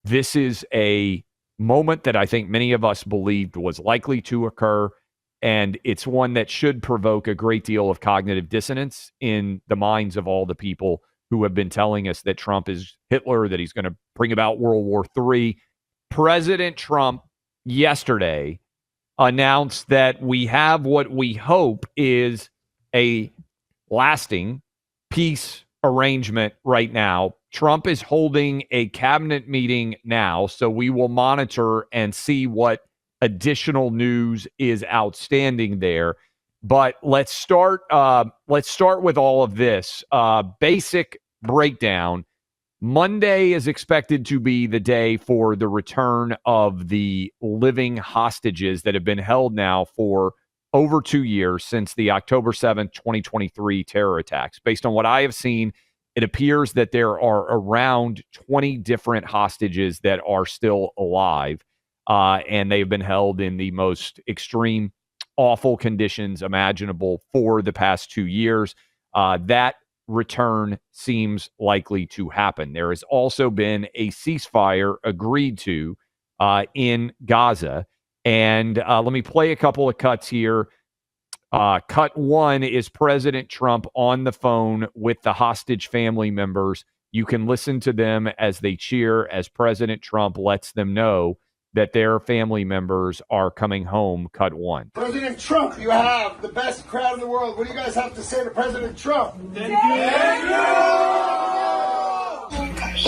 This is a moment that I think many of us believed was likely to occur, and it's one that should provoke a great deal of cognitive dissonance in the minds of all the people who have been telling us that Trump is Hitler, that he's going to bring about World War III. President Trump yesterday announced that we have what we hope is a lasting peace arrangement right now. Trump is holding a cabinet meeting now, so we will monitor and see what additional news is outstanding there. But let's start with all of this. Basic breakdown. Monday is expected to be the day for the return of the living hostages that have been held now for over 2 years since the October 7th, 2023 terror attacks. Based on what I have seen, it appears that there are around 20 different hostages that are still alive, and they've been held in the most extreme, awful conditions imaginable for the past 2 years. That return seems likely to happen. There has also been a ceasefire agreed to in Gaza. And let me play a couple of cuts here. Cut one is President Trump on the phone with the hostage family members. You can listen to them as they cheer as President Trump lets them know that their family members are coming home. Cut one. President Trump, you have the best crowd in the world. What do you guys have to say to President Trump? Thank you.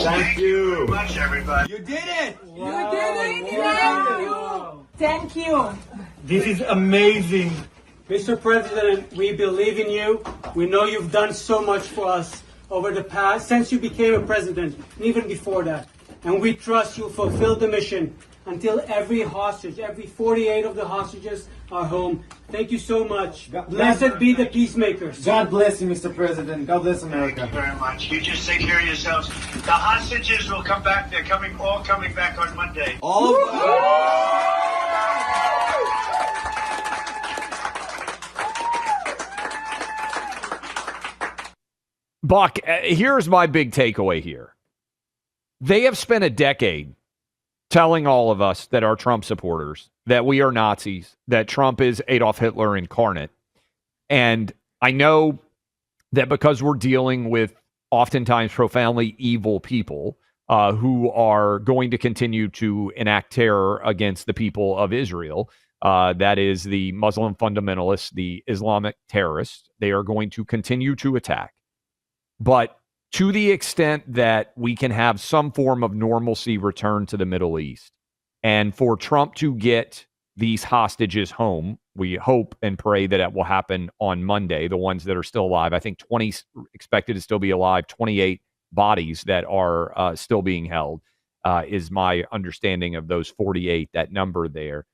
Thank you Very much, everybody. You did it. Wow. You did it. Thank you. This is amazing. Mr. President, we believe in you. We know you've done so much for us over the past, since you became a president, and even before that. And we trust you'll fulfill the mission until every hostage, every 48 of the hostages are home. Thank you so much. Blessed be the peacemakers. God bless you, Mr. President. God bless America. Thank you very much. You just take care of yourselves. The hostages will come back. They're all coming back on Monday. All of them. Buck, here's my big takeaway here. They have spent a decade telling all of us that are Trump supporters that we are Nazis, that Trump is Adolf Hitler incarnate. And I know that because we're dealing with oftentimes profoundly evil people who are going to continue to enact terror against the people of Israel, that is the Muslim fundamentalists, the Islamic terrorists, they are going to continue to attack. But to the extent that we can have some form of normalcy return to the Middle East, and for Trump to get these hostages home, we hope and pray that it will happen on Monday, the ones that are still alive. I think 20 expected to still be alive, 28 bodies that are still being held is my understanding of those 48, that number there.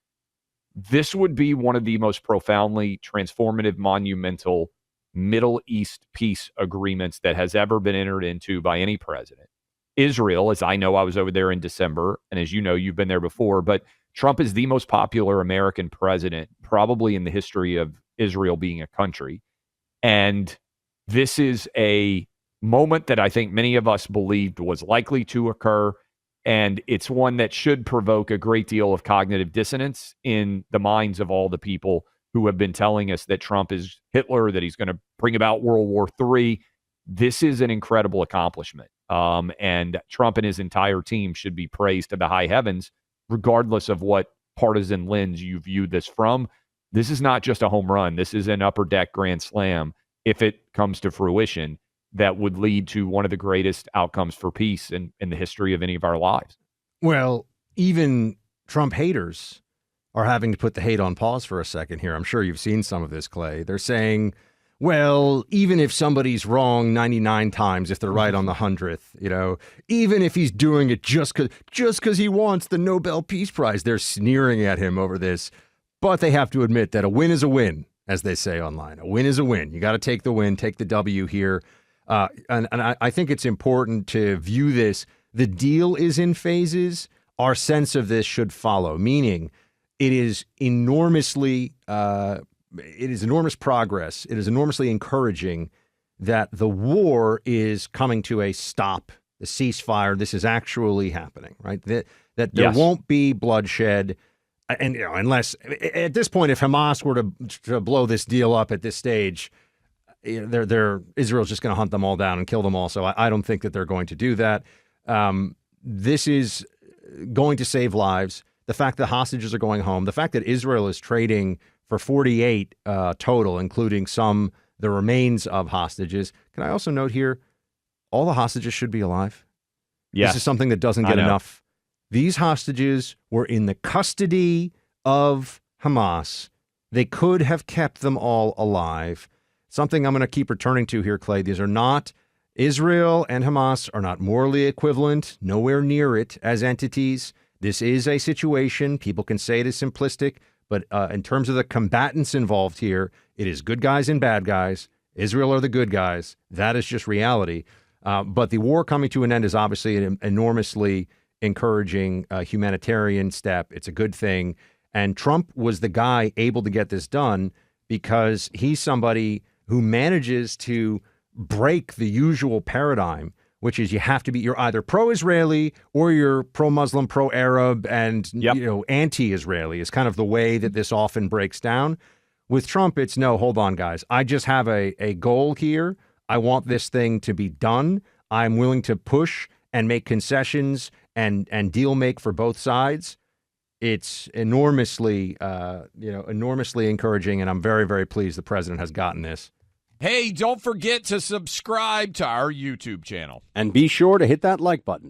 This would be one of the most profoundly transformative, monumental Middle East peace agreements that has ever been entered into by any president. Israel, as I know, I was over there in December, and as you know, you've been there before, but Trump is the most popular American president probably in the history of Israel being a country. And this is a moment that I think many of us believed was likely to occur, and it's one that should provoke a great deal of cognitive dissonance in the minds of all the people who have been telling us that Trump is Hitler, that he's going to bring about World War III. This is an incredible accomplishment. And Trump and his entire team should be praised to the high heavens, regardless of what partisan lens you view this from. This is not just a home run. This is an upper deck grand slam, if it comes to fruition, that would lead to one of the greatest outcomes for peace in the history of any of our lives. Well, even Trump haters are having to put the hate on pause for a second here. I'm sure you've seen some of this, Clay. They're saying, well, even if somebody's wrong 99 times, if they're right on the 100th, even if he's doing it just because he wants the Nobel Peace Prize, they're sneering at him over this. But they have to admit that a win is a win, as they say online. A win is a win. You got to take the win, take the W here. And I think it's important to view this. The deal is in phases. Our sense of this should follow, meaning it is enormous progress. It is enormously encouraging that the war is coming to a stop the ceasefire. This is actually happening, right? That there Yes. won't be bloodshed. And unless at this point, if Hamas were to blow this deal up at this stage, Israel's just going to hunt them all down and kill them all. So I don't think that they're going to do that. This is going to save lives. The fact that hostages are going home, the fact that Israel is trading for 48 total, including the remains of hostages. Can I also note here, all the hostages should be alive. Yes. This is something that doesn't get enough. These hostages were in the custody of Hamas. They could have kept them all alive. Something I'm going to keep returning to here, Clay. These are not, Israel and Hamas are not morally equivalent, nowhere near it as entities. This is a situation. People can say it is simplistic, but in terms of the combatants involved here, it is good guys and bad guys. Israel are the good guys. That is just reality. But the war coming to an end is obviously an enormously encouraging humanitarian step. It's a good thing. And Trump was the guy able to get this done because he's somebody who manages to break the usual paradigm, which is you're either pro-Israeli or you're pro-Muslim, pro-Arab, and anti-Israeli is kind of the way that this often breaks down. With Trump, it's no, hold on, guys. I just have a goal here. I want this thing to be done. I'm willing to push and make concessions and deal make for both sides. It's enormously encouraging, and I'm very, very pleased the president has gotten this. Hey, don't forget to subscribe to our YouTube channel. And be sure to hit that like button.